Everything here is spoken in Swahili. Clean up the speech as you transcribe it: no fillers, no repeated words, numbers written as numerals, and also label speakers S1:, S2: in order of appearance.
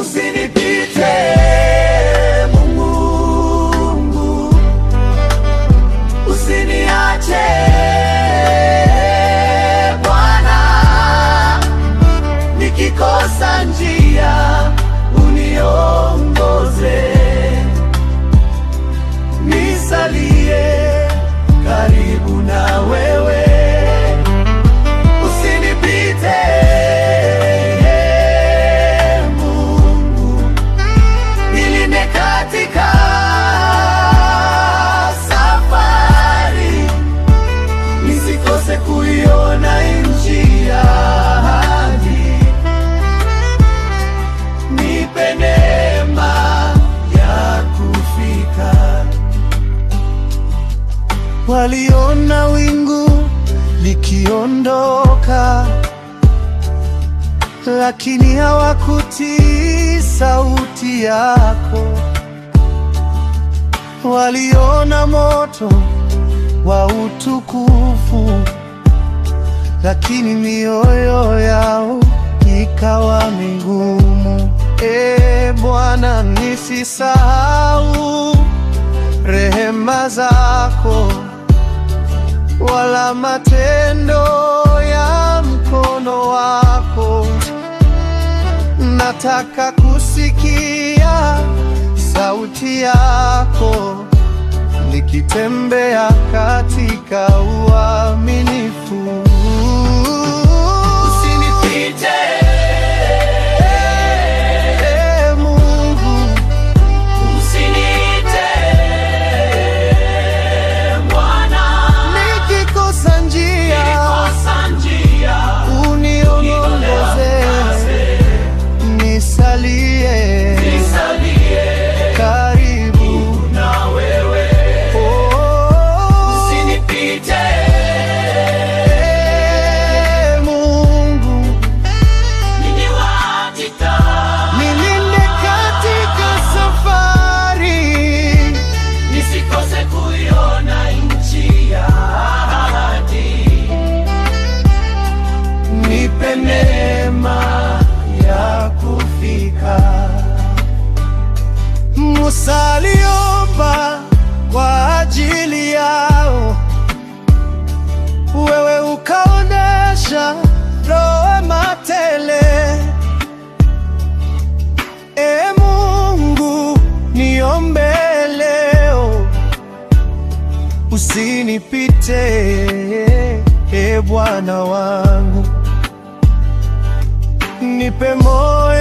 S1: Usinipite Mungu, usiniache Bwana, nikikosa njia uniongoze, nisalie karibu na wewe. Usinipite Mungu, nilinde katika safari, nisikose kuiona nchi ya ahadi. Nipe neema ya kufika. Waliona wingu likiondoka, lakini hawakutii sauti yako. Waliona moto wa utukufu, lakini mioyo yao ikawa migumu. Bwana, nisisahau rehema zako wala matendo ya mkono wako. Nataka kusikia sauti yako nikitembea katika uaminifu. Usinipite Mungu, usiniite Bwana, nikikosa njia uniongoze, nisalie karibu na wewe. Usinipite Mungu, nilinde katika safari, nisikose kuiona nchi ya ahadi. Nipe neema ya kufika. Musa aliomba kwa ajili yao, wewe ukaonesha rehema tele. Mungu, niombe leo, usinipite Bwana wangu, nipe moyo